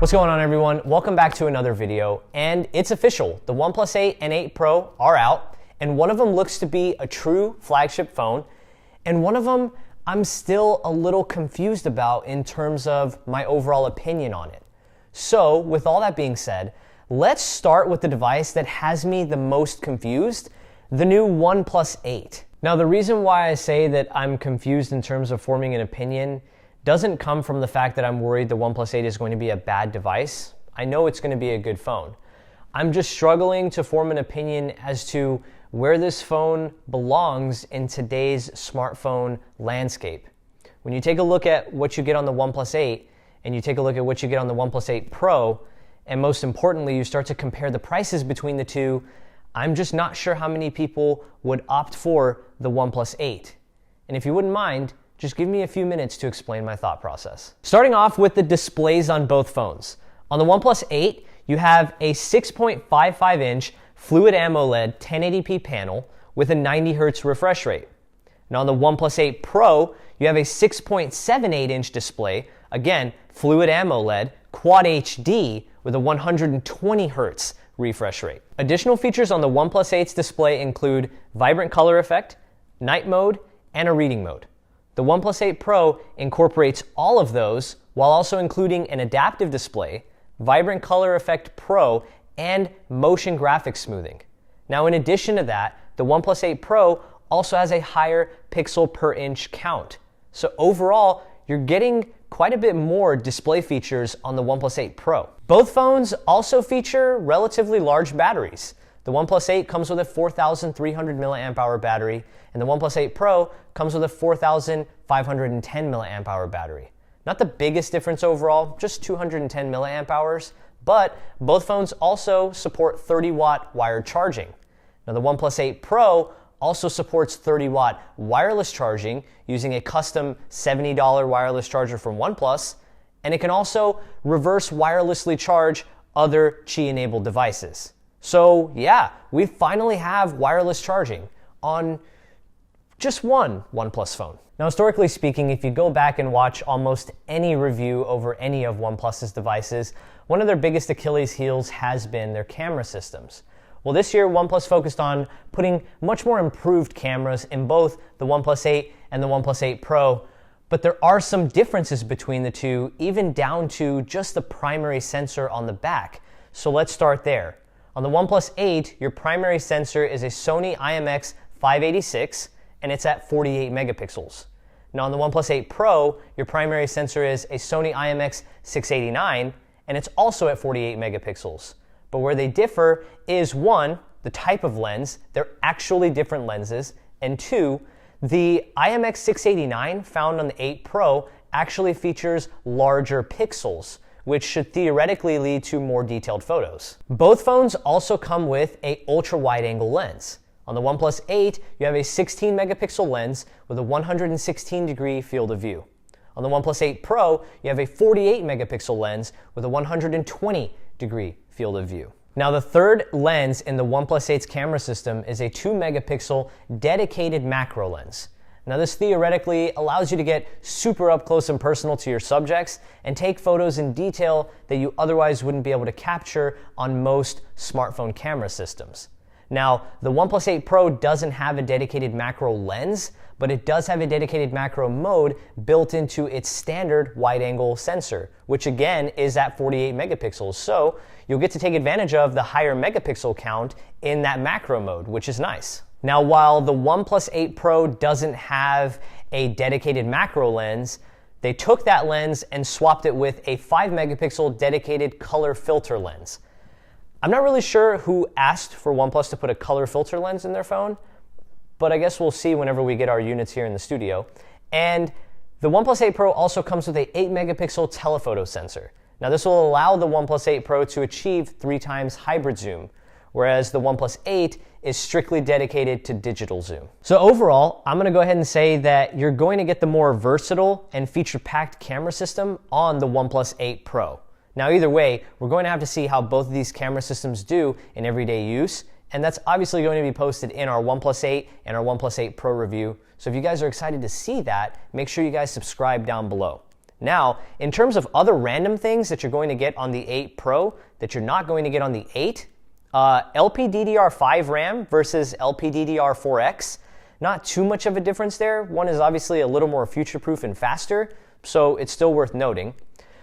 What's going on, everyone? Welcome back to another video, and it's official. The OnePlus 8 and 8 Pro are out, and one of them looks to be a true flagship phone, and one of them I'm still a little confused about in terms of my overall opinion on it. So, with all that being said, let's start with the device that has me the most confused, the new OnePlus 8. Now, the reason why I say that I'm confused in terms of forming an opinion doesn't come from the fact that I'm worried the OnePlus 8 is going to be a bad device. I know it's going to be a good phone. I'm just struggling to form an opinion as to where this phone belongs in today's smartphone landscape. When you take a look at what you get on the OnePlus 8 and you take a look at what you get on the OnePlus 8 Pro, and most importantly, you start to compare the prices between the two, I'm just not sure how many people would opt for the OnePlus 8. And if you wouldn't mind, just give me a few minutes to explain my thought process. Starting off with the displays on both phones. On the OnePlus 8, you have a 6.55-inch Fluid AMOLED 1080p panel with a 90 Hz refresh rate. Now on the OnePlus 8 Pro, you have a 6.78-inch display, again, Fluid AMOLED, Quad HD with a 120 Hz refresh rate. Additional features on the OnePlus 8's display include vibrant color effect, night mode, and a reading mode. The OnePlus 8 Pro incorporates all of those while also including an adaptive display, Vibrant Color Effect Pro, and motion graphics smoothing. Now, in addition to that, the OnePlus 8 Pro also has a higher pixel per inch count. So overall, you're getting quite a bit more display features on the OnePlus 8 Pro. Both phones also feature relatively large batteries. The OnePlus 8 comes with a 4,300 mAh battery, and the OnePlus 8 Pro comes with a 4,510 mAh battery. Not the biggest difference overall, just 210 mAh, but both phones also support 30-watt wired charging. Now, the OnePlus 8 Pro also supports 30-watt wireless charging using a custom $70 wireless charger from OnePlus, and it can also reverse wirelessly charge other Qi-enabled devices. So yeah, we finally have wireless charging on just one OnePlus phone. Now, historically speaking, if you go back and watch almost any review over any of OnePlus's devices, one of their biggest Achilles heels has been their camera systems. Well, this year, OnePlus focused on putting much more improved cameras in both the OnePlus 8 and the OnePlus 8 Pro, but there are some differences between the two, even down to just the primary sensor on the back. So let's start there. On the OnePlus 8, your primary sensor is a Sony IMX586, and it's at 48 megapixels. Now on the OnePlus 8 Pro, your primary sensor is a Sony IMX689, and it's also at 48 megapixels. But where they differ is, one, the type of lens, they're actually different lenses, and two, the IMX689 found on the 8 Pro actually features larger pixels, which should theoretically lead to more detailed photos. Both phones also come with an ultra-wide-angle lens. On the OnePlus 8, you have a 16 megapixel lens with a 116-degree field of view. On the OnePlus 8 Pro, you have a 48 megapixel lens with a 120-degree field of view. Now, the third lens in the OnePlus 8's camera system is a 2 megapixel dedicated macro lens. Now, this theoretically allows you to get super up close and personal to your subjects and take photos in detail that you otherwise wouldn't be able to capture on most smartphone camera systems. Now, the OnePlus 8 Pro doesn't have a dedicated macro lens, but it does have a dedicated macro mode built into its standard wide-angle sensor, which again is at 48 megapixels. So you'll get to take advantage of the higher megapixel count in that macro mode, which is nice. Now, while the OnePlus 8 Pro doesn't have a dedicated macro lens, they took that lens and swapped it with a 5 megapixel dedicated color filter lens. I'm not really sure who asked for OnePlus to put a color filter lens in their phone, but I guess we'll see whenever we get our units here in the studio. And the OnePlus 8 Pro also comes with a 8 megapixel telephoto sensor. Now, this will allow the OnePlus 8 Pro to achieve 3 times hybrid zoom, whereas the OnePlus 8 is strictly dedicated to digital zoom. So overall, I'm gonna go ahead and say that you're going to get the more versatile and feature-packed camera system on the OnePlus 8 Pro. Now, either way, we're going to have to see how both of these camera systems do in everyday use, and that's obviously going to be posted in our OnePlus 8 and our OnePlus 8 Pro review. So if you guys are excited to see that, make sure you guys subscribe down below. Now, in terms of other random things that you're going to get on the 8 Pro that you're not going to get on the 8, LPDDR5 RAM versus LPDDR4X, not too much of a difference there. One is obviously a little more future-proof and faster, so it's still worth noting.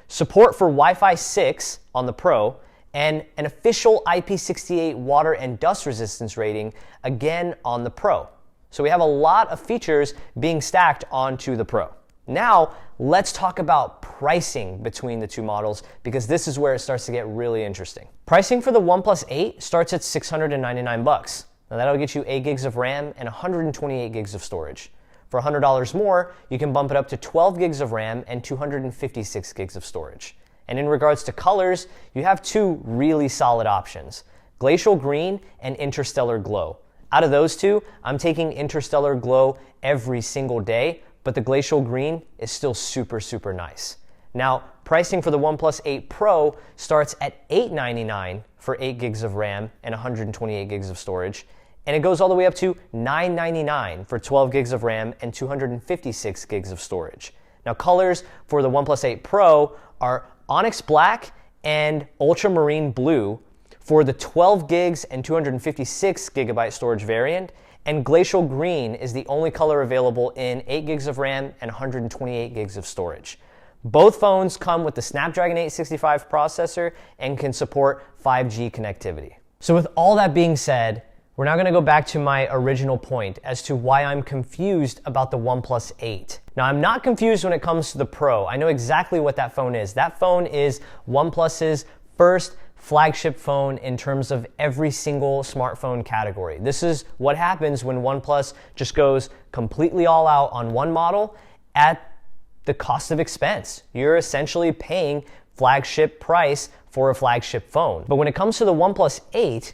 Support for Wi-Fi 6 on the Pro, and an official IP68 water and dust resistance rating, again on the Pro. So we have a lot of features being stacked onto the Pro. Now, let's talk about pricing between the two models, because this is where it starts to get really interesting. Pricing for the OnePlus 8 starts at $699. Now that'll get you 8 gigs of RAM and 128 gigs of storage. For $100 more, you can bump it up to 12 gigs of RAM and 256 gigs of storage. And in regards to colors, you have two really solid options, Glacial Green and Interstellar Glow. Out of those two, I'm taking Interstellar Glow every single day, but the Glacial Green is still super, super nice. Now, pricing for the OnePlus 8 Pro starts at $899 for 8 gigs of RAM and 128 gigs of storage, and it goes all the way up to $999 for 12 gigs of RAM and 256 gigs of storage. Now, colors for the OnePlus 8 Pro are Onyx Black and Ultramarine Blue for the 12 gigs and 256 gigabyte storage variant, and Glacial Green is the only color available in 8 gigs of RAM and 128 gigs of storage. Both phones come with the Snapdragon 865 processor and can support 5G connectivity. So with all that being said, we're now going to go back to my original point as to why I'm confused about the OnePlus 8. Now, I'm not confused when it comes to the Pro. I know exactly what that phone is. That phone is OnePlus's first flagship phone in terms of every single smartphone category. This is what happens when OnePlus just goes completely all out on one model at the cost of expense. You're essentially paying flagship price for a flagship phone. But when it comes to the OnePlus 8,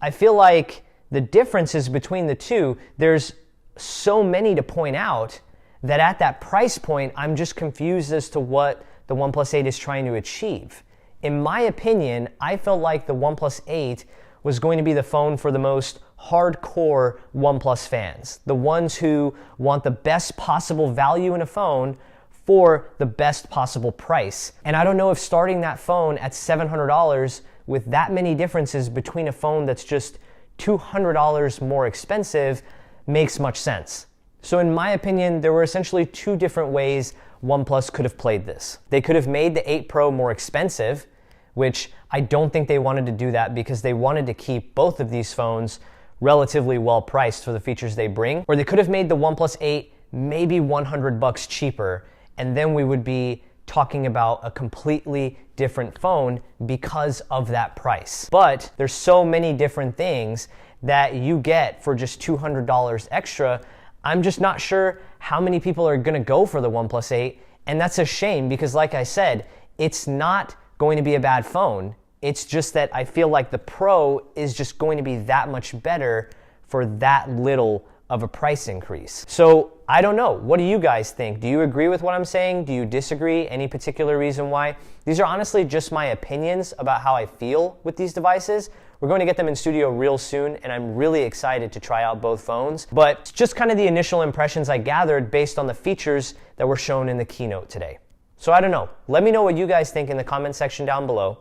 I feel like the differences between the two, there's so many to point out that at that price point, I'm just confused as to what the OnePlus 8 is trying to achieve. In my opinion, I felt like the OnePlus 8 was going to be the phone for the most hardcore OnePlus fans, the ones who want the best possible value in a phone for the best possible price. And I don't know if starting that phone at $700 with that many differences between a phone that's just $200 more expensive makes much sense. So in my opinion, there were essentially two different ways OnePlus could have played this. They could have made the 8 Pro more expensive, which I don't think they wanted to do that because they wanted to keep both of these phones relatively well priced for the features they bring. Or they could have made the OnePlus 8 maybe $100 cheaper, and then we would be talking about a completely different phone because of that price. But there's so many different things that you get for just $200 extra. I'm just not sure how many people are gonna go for the OnePlus 8, and that's a shame because like I said, it's not going to be a bad phone. It's just that I feel like the Pro is just going to be that much better for that little of a price increase. So I don't know. What do you guys think? Do you agree with what I'm saying? Do you disagree? Any particular reason why? These are honestly just my opinions about how I feel with these devices. We're going to get them in studio real soon, and I'm really excited to try out both phones. But it's just kind of the initial impressions I gathered based on the features that were shown in the keynote today. So I don't know. Let me know what you guys think in the comment section down below.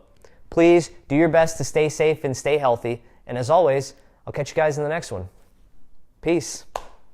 Please do your best to stay safe and stay healthy. And as always, I'll catch you guys in the next one. Peace.